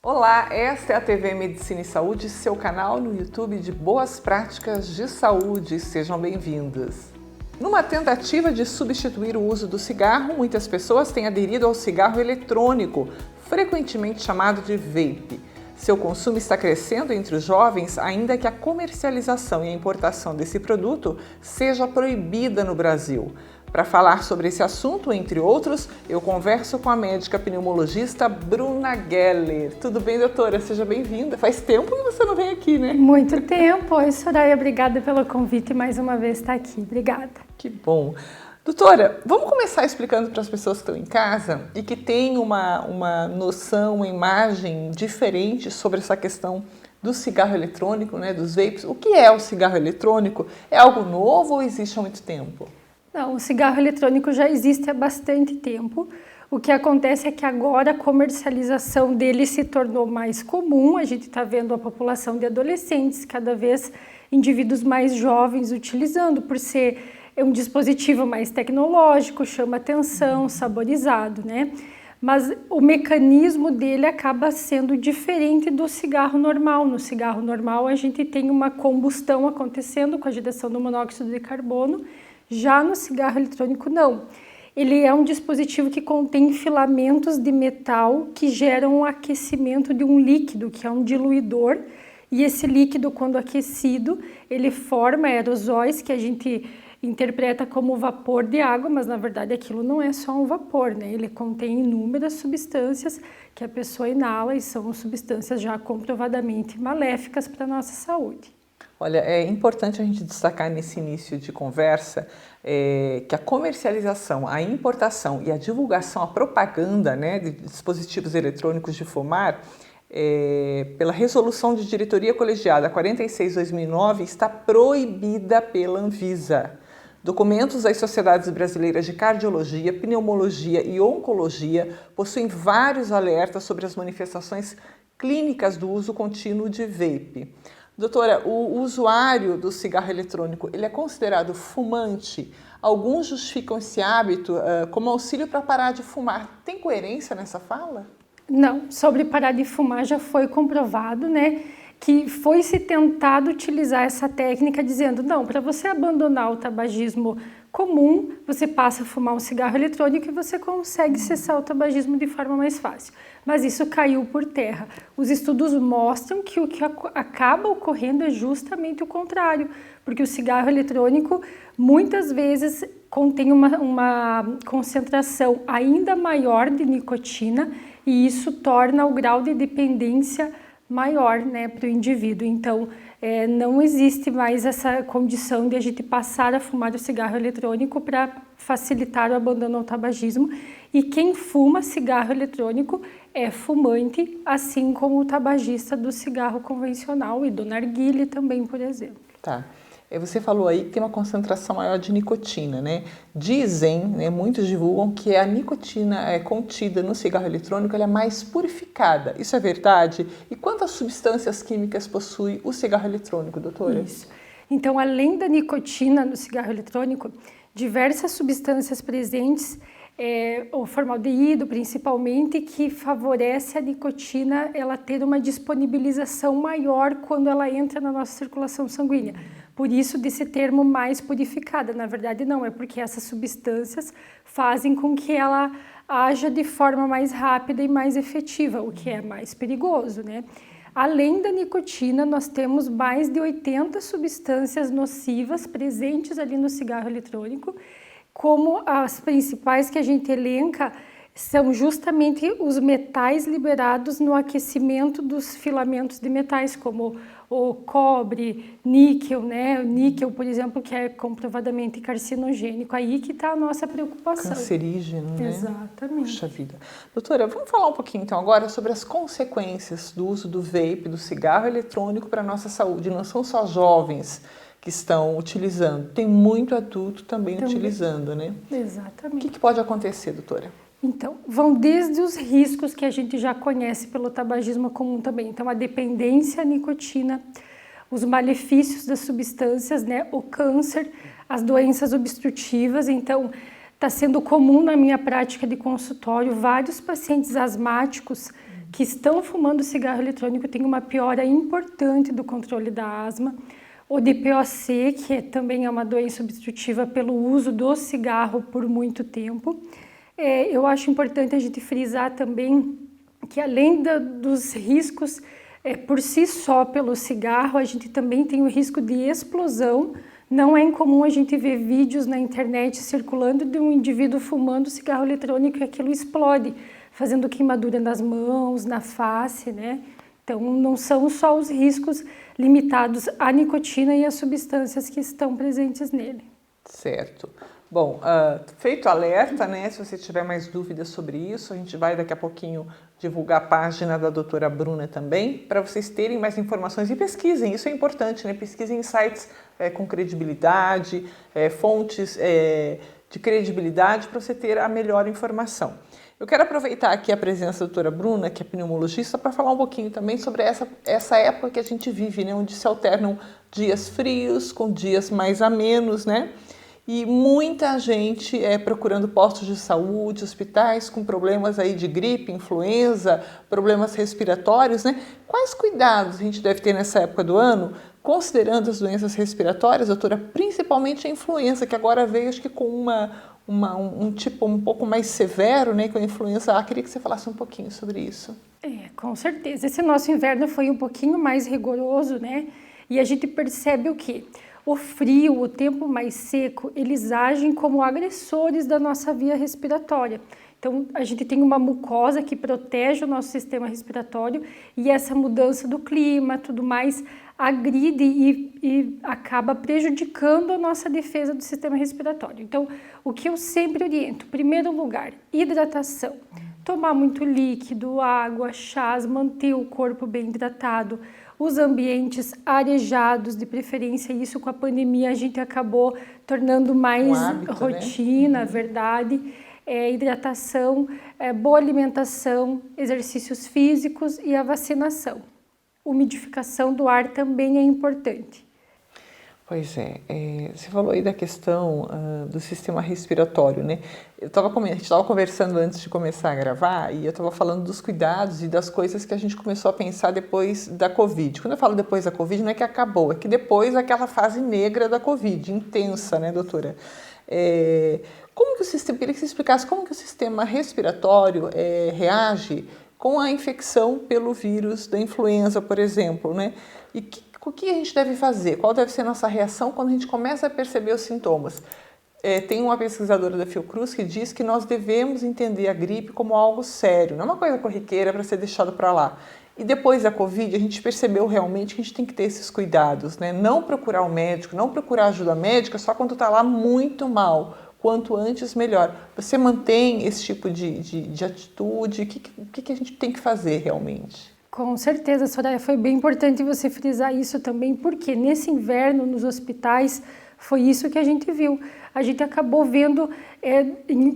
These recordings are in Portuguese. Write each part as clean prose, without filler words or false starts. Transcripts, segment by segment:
Olá, esta é a TV Medicina e Saúde, seu canal no YouTube de boas práticas de saúde. Sejam bem-vindos. Numa tentativa de substituir o uso do cigarro, muitas pessoas têm aderido ao cigarro eletrônico, frequentemente chamado de vape. Seu consumo está crescendo entre os jovens, ainda que a comercialização e a importação desse produto seja proibida no Brasil. Para falar sobre esse assunto, entre outros, eu converso com a médica pneumologista Bruna Geller. Tudo bem, doutora? Seja bem-vinda. Faz tempo que você não vem aqui, né? Muito tempo. Oi, Soraya. Obrigada pelo convite e mais uma vez estar aqui. Obrigada. Que bom. Doutora, vamos começar explicando para as pessoas que estão em casa e que têm uma noção, uma imagem diferente sobre essa questão do cigarro eletrônico, né, dos vapes. O que é o cigarro eletrônico? É algo novo ou existe há muito tempo? Não, o cigarro eletrônico já existe há bastante tempo. O que acontece é que agora a comercialização dele se tornou mais comum. A gente está vendo a população de adolescentes, cada vez indivíduos mais jovens utilizando, por ser um dispositivo mais tecnológico, chama atenção, saborizado, né? Mas o mecanismo dele acaba sendo diferente do cigarro normal. No cigarro normal a gente tem uma combustão acontecendo com a geração do monóxido de carbono. Já no cigarro eletrônico, não. Ele é um dispositivo que contém filamentos de metal que geram o aquecimento de um líquido, que é um diluidor. E esse líquido, quando aquecido, ele forma aerosóis que a gente interpreta como vapor de água, mas na verdade aquilo não é só um vapor, né? Ele contém inúmeras substâncias que a pessoa inala e são substâncias já comprovadamente maléficas para a nossa saúde. Olha, é importante a gente destacar nesse início de conversa que a comercialização, a importação e a divulgação, a propaganda, né, de dispositivos eletrônicos de fumar, pela resolução de diretoria colegiada 46/2009, está proibida pela Anvisa. Documentos das Sociedades Brasileiras de Cardiologia, Pneumologia e Oncologia possuem vários alertas sobre as manifestações clínicas do uso contínuo de vape. Doutora, o usuário do cigarro eletrônico, ele é considerado fumante? Alguns justificam esse hábito como auxílio para parar de fumar. Tem coerência nessa fala? Não, sobre parar de fumar já foi comprovado, né, que foi se tentado utilizar essa técnica dizendo, não, para você abandonar o tabagismo comum, você passa a fumar um cigarro eletrônico e você consegue cessar o tabagismo de forma mais fácil. Mas isso caiu por terra. Os estudos mostram que o que acaba ocorrendo é justamente o contrário, porque o cigarro eletrônico muitas vezes contém uma concentração ainda maior de nicotina e isso torna o grau de dependência maior, né, para o indivíduo. Então, não existe mais essa condição de a gente passar a fumar o cigarro eletrônico para facilitar o abandono ao tabagismo. E quem fuma cigarro eletrônico é fumante, assim como o tabagista do cigarro convencional e do narguilé também, por exemplo. Tá. Você falou aí que tem uma concentração maior de nicotina, né? Dizem, né, muitos divulgam que a nicotina contida no cigarro eletrônico ela é mais purificada. Isso é verdade? E quantas substâncias químicas possui o cigarro eletrônico, doutora? Isso. Então, além da nicotina no cigarro eletrônico, diversas substâncias presentes, o formaldeído principalmente, que favorece a nicotina ela ter uma disponibilização maior quando ela entra na nossa circulação sanguínea. Por isso desse termo mais purificada. Na verdade não, é porque essas substâncias fazem com que ela haja de forma mais rápida e mais efetiva, o que é mais perigoso, né? Além da nicotina, nós temos mais de 80 substâncias nocivas presentes ali no cigarro eletrônico, como as principais que a gente elenca são justamente os metais liberados no aquecimento dos filamentos de metais, como o cobre, níquel, né? O níquel, por exemplo, que é comprovadamente carcinogênico. Aí que está a nossa preocupação. Cancerígeno, né? Exatamente. Puxa vida. Doutora, vamos falar um pouquinho então agora sobre as consequências do uso do vape, do cigarro eletrônico para a nossa saúde. Não são só jovens que estão utilizando, tem muito adulto também utilizando, né? Exatamente. O que pode acontecer, doutora? Então, vão desde os riscos que a gente já conhece pelo tabagismo comum também. Então, a dependência à nicotina, os malefícios das substâncias, né? O câncer, as doenças obstrutivas. Então, está sendo comum na minha prática de consultório vários pacientes asmáticos que estão fumando cigarro eletrônico têm uma piora importante do controle da asma. O DPOC, que também é uma doença obstrutiva pelo uso do cigarro por muito tempo. Eu acho importante a gente frisar também que além dos riscos por si só pelo cigarro, a gente também tem o risco de explosão. Não é incomum a gente ver vídeos na internet circulando de um indivíduo fumando cigarro eletrônico e aquilo explode, fazendo queimadura nas mãos, na face, né? Então, não são só os riscos limitados à nicotina e às substâncias que estão presentes nele. Certo. Bom, feito alerta, né? Se você tiver mais dúvidas sobre isso, a gente vai daqui a pouquinho divulgar a página da doutora Bruna também, para vocês terem mais informações e pesquisem, isso é importante, né? Pesquisem em sites com credibilidade, fontes de credibilidade para você ter a melhor informação. Eu quero aproveitar aqui a presença da doutora Bruna, que é pneumologista, para falar um pouquinho também sobre essa época que a gente vive, né? Onde se alternam dias frios com dias mais amenos, né? E muita gente procurando postos de saúde, hospitais com problemas aí de gripe, influenza, problemas respiratórios, né? Quais cuidados a gente deve ter nessa época do ano, considerando as doenças respiratórias, doutora, principalmente a influenza, que agora veio, acho que com um tipo um pouco mais severo, né, com a influenza A. Queria que você falasse um pouquinho sobre isso. Com certeza. Esse nosso inverno foi um pouquinho mais rigoroso, né? E a gente percebe o quê? O frio, o tempo mais seco, eles agem como agressores da nossa via respiratória. Então, a gente tem uma mucosa que protege o nosso sistema respiratório e essa mudança do clima, tudo mais, agride e acaba prejudicando a nossa defesa do sistema respiratório. Então, o que eu sempre oriento? Primeiro lugar, hidratação. Tomar muito líquido, água, chás, manter o corpo bem hidratado. Os ambientes arejados, de preferência, isso com a pandemia a gente acabou tornando mais hábito, rotina, né? Verdade. Hidratação, boa alimentação, exercícios físicos e a vacinação. Umidificação do ar também é importante. Pois você falou aí da questão do sistema respiratório, né? A gente estava conversando antes de começar a gravar e eu estava falando dos cuidados e das coisas que a gente começou a pensar depois da Covid. Quando eu falo depois da Covid, não é que acabou, é que depois daquela fase negra da Covid, intensa, né, doutora? Como que o sistema, queria que você explicasse como que o sistema respiratório reage com a infecção pelo vírus da influenza, por exemplo, né? E o que a gente deve fazer? Qual deve ser a nossa reação quando a gente começa a perceber os sintomas? Tem uma pesquisadora da Fiocruz que diz que nós devemos entender a gripe como algo sério, não é uma coisa corriqueira para ser deixado para lá. E depois da Covid, a gente percebeu realmente que a gente tem que ter esses cuidados, né? Não procurar o médico, não procurar ajuda médica só quando está lá muito mal. Quanto antes, melhor. Você mantém esse tipo de atitude? O que a gente tem que fazer realmente? Com certeza, Soraya, foi bem importante você frisar isso também, porque nesse inverno nos hospitais foi isso que a gente viu. A gente acabou vendo,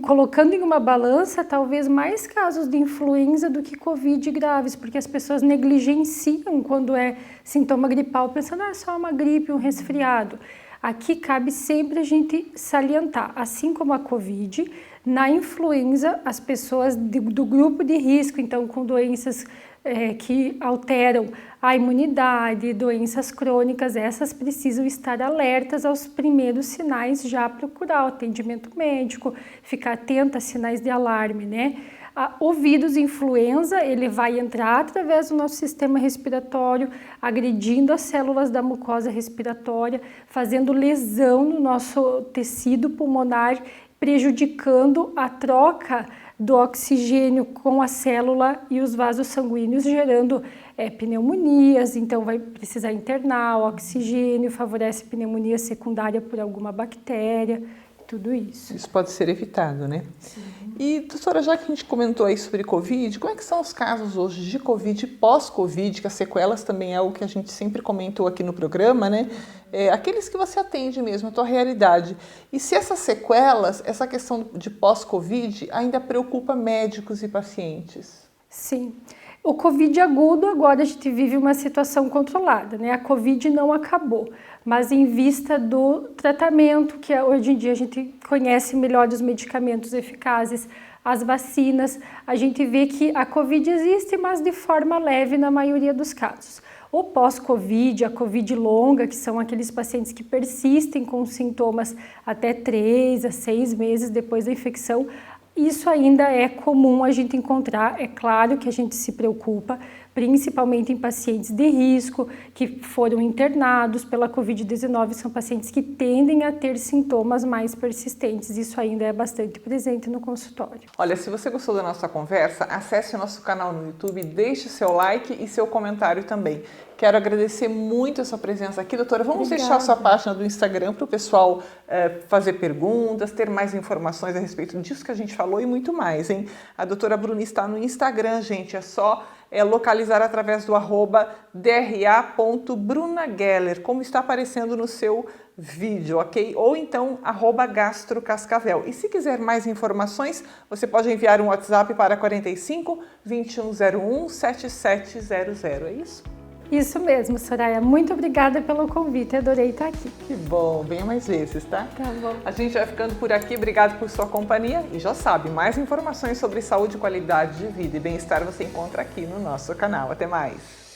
colocando em uma balança, talvez mais casos de influenza do que Covid graves, porque as pessoas negligenciam quando é sintoma gripal, pensando, é só uma gripe, um resfriado. Aqui cabe sempre a gente salientar, assim como a Covid, na influenza, as pessoas do grupo de risco, então com doenças que alteram a imunidade, doenças crônicas, essas precisam estar alertas aos primeiros sinais, já procurar o atendimento médico, ficar atenta a sinais de alarme, né? O vírus influenza, ele vai entrar através do nosso sistema respiratório, agredindo as células da mucosa respiratória, fazendo lesão no nosso tecido pulmonar, prejudicando a troca do oxigênio com a célula e os vasos sanguíneos, gerando pneumonias, então vai precisar internar o oxigênio, favorece pneumonia secundária por alguma bactéria, tudo isso. Isso pode ser evitado, né? Sim. E, doutora, já que a gente comentou aí sobre Covid, como é que são os casos hoje de Covid e pós-Covid, que as sequelas também é algo que a gente sempre comentou aqui no programa, né? Aqueles que você atende mesmo, a tua realidade. E se essas sequelas, essa questão de pós-Covid ainda preocupa médicos e pacientes? Sim. O Covid agudo, agora a gente vive uma situação controlada, né? A Covid não acabou, mas em vista do tratamento, que hoje em dia a gente conhece melhor os medicamentos eficazes, as vacinas, a gente vê que a Covid existe, mas de forma leve na maioria dos casos. O pós-Covid, a Covid longa, que são aqueles pacientes que persistem com sintomas até 3 a 6 meses depois da infecção, isso ainda é comum a gente encontrar. É claro que a gente se preocupa, principalmente em pacientes de risco, que foram internados pela Covid-19, são pacientes que tendem a ter sintomas mais persistentes. Isso ainda é bastante presente no consultório. Olha, se você gostou da nossa conversa, acesse o nosso canal no YouTube, deixe seu like e seu comentário também. Quero agradecer muito a sua presença aqui, doutora. Vamos deixar a sua página do Instagram para o pessoal fazer perguntas, ter mais informações a respeito disso que a gente falou e muito mais, hein? A doutora Bruna está no Instagram, gente. É só localizar através do @dra.brunageller, como está aparecendo no seu vídeo, ok? Ou então @gastrocascavel. E se quiser mais informações, você pode enviar um WhatsApp para 45 2101 7700. É isso? Isso mesmo, Soraya. Muito obrigada pelo convite. Adorei estar aqui. Que bom. Venha mais vezes, tá? Tá bom. A gente vai ficando por aqui. Obrigado por sua companhia. E já sabe, mais informações sobre saúde, qualidade de vida e bem-estar você encontra aqui no nosso canal. Até mais.